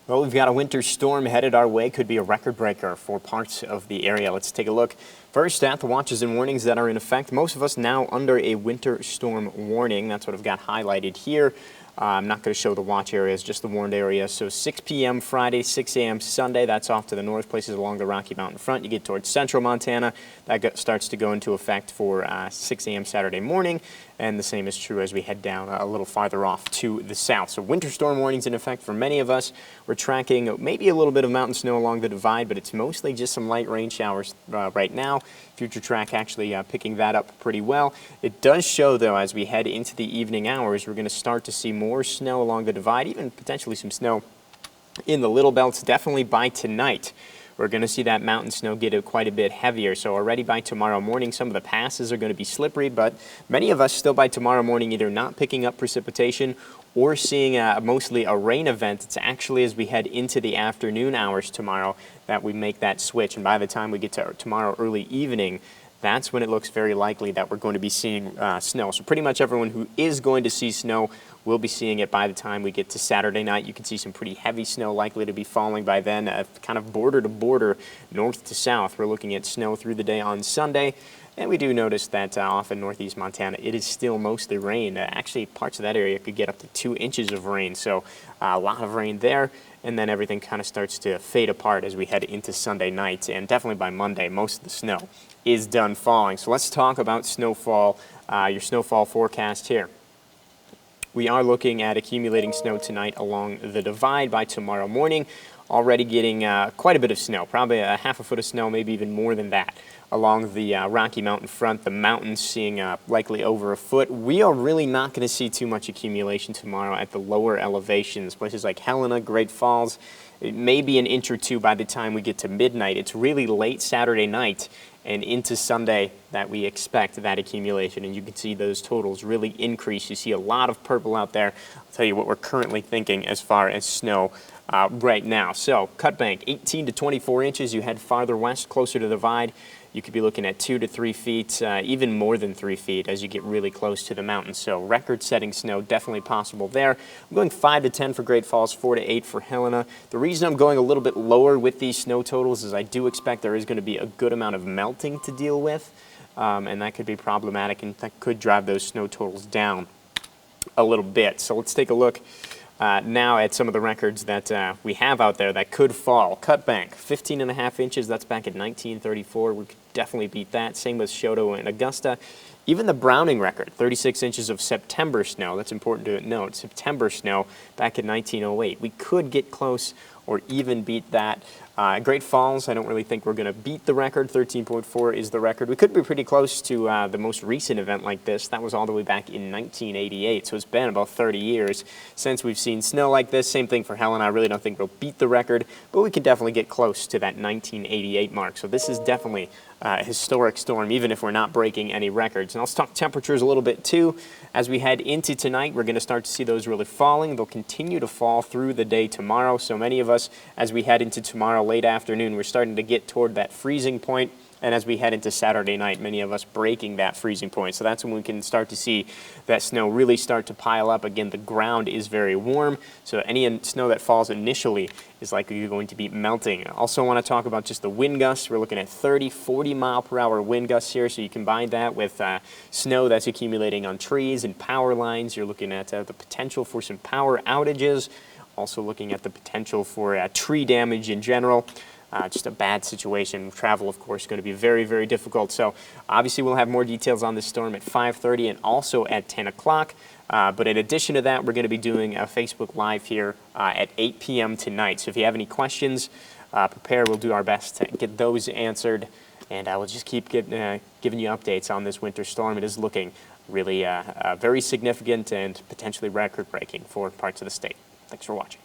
Well, we've got a winter storm headed our way. Could be a record breaker for parts of the area. Let's take a look first at the watches and warnings that are in effect. Most of us now under a winter storm warning. That's what I've got highlighted here. I'm not going to show the watch areas, just the warned areas. So 6 p.m. Friday, 6 a.m. Sunday, that's off to the north, places along the Rocky Mountain front. You get towards central Montana, that starts to go into effect for 6 a.m. Saturday morning. And the same is true as we head down a little farther off to the south. So winter storm warnings in effect for many of us. We're tracking maybe a little bit of mountain snow along the divide, but it's mostly just some light rain showers right now. Future track actually picking that up pretty well. It does show, though, as we head into the evening hours, we're going to start to see more snow along the divide, even potentially some snow in the little belts, definitely by tonight. We're going to see that mountain snow get quite a bit heavier. So already by tomorrow morning, some of the passes are going to be slippery, but many of us still by tomorrow morning either not picking up precipitation or seeing mostly a rain event. It's actually as we head into the afternoon hours tomorrow that we make that switch. And by the time we get to tomorrow early evening, that's when it looks very likely that we're going to be seeing snow. So pretty much everyone who is going to see snow will be seeing it by the time we get to Saturday night. You can see some pretty heavy snow likely to be falling by then, kind of border to border, north to south. We're looking at snow through the day on Sunday. And we do notice that off in northeast Montana, it is still mostly rain. Actually, parts of that area could get up to 2 inches of rain. So a lot of rain there. And then everything kind of starts to fade apart as we head into Sunday night. And definitely by Monday, most of the snow is done falling. So let's talk about snowfall, your snowfall forecast here. We are looking at accumulating snow tonight along the divide by tomorrow morning. Already getting quite a bit of snow, probably a half a foot of snow, maybe even more than that. Along the Rocky Mountain front, the mountains seeing likely over a foot. We are really not going to see too much accumulation tomorrow at the lower elevations. Places like Helena, Great Falls, it may be an inch or two by the time we get to midnight. It's really late Saturday night and into Sunday that we expect that accumulation. And you can see those totals really increase. You see a lot of purple out there. I'll tell you what we're currently thinking as far as snow right now. So Cut Bank, 18 to 24 inches. You head farther west, closer to the divide. You could be looking at 2 to 3 feet, even more than 3 feet as you get really close to the mountains. So record-setting snow definitely possible there. I'm going 5 to 10 for Great Falls, 4 to 8 for Helena. The reason I'm going a little bit lower with these snow totals is I do expect there is going to be a good amount of melting to deal with, and that could be problematic, and that could drive those snow totals down a little bit. So let's take a look now at some of the records that we have out there that could fall. Cut Bank, 15.5 inches. That's back in 1934. We could definitely beat that. Same with Shoto and Augusta. Even the Browning record, 36 inches of September snow. That's important to note. September snow back in 1908. We could get close or even beat that. Great Falls, I don't really think we're going to beat the record. 13.4 is the record. We could be pretty close to the most recent event like this. That was all the way back in 1988, so it's been about 30 years since we've seen snow like this. Same thing for Helena. I really don't think we'll beat the record, but we can definitely get close to that 1988 mark. So this is definitely a historic storm, even if we're not breaking any records. And I'll talk temperatures a little bit too. As we head into tonight, we're going to start to see those really falling. They'll continue to fall through the day tomorrow. So many of us, as we head into tomorrow late afternoon, we're starting to get toward that freezing point. And as we head into Saturday night, many of us breaking that freezing point. So that's when we can start to see that snow really start to pile up. Again, the ground is very warm, so any snow that falls initially is likely going to be melting. I also want to talk about just the wind gusts. We're looking at 30, 40 mile per hour wind gusts here, so you combine that with snow that's accumulating on trees and power lines. You're looking at the potential for some power outages, also looking at the potential for tree damage in general. Just a bad situation. Travel, of course, is going to be very, very difficult. So obviously we'll have more details on this storm at 5:30 and also at 10 o'clock. But in addition to that, we're going to be doing a Facebook Live here at 8 p.m. tonight. So if you have any questions, prepare. We'll do our best to get those answered. And I will just keep giving you updates on this winter storm. It is looking really very significant and potentially record-breaking for parts of the state. Thanks for watching.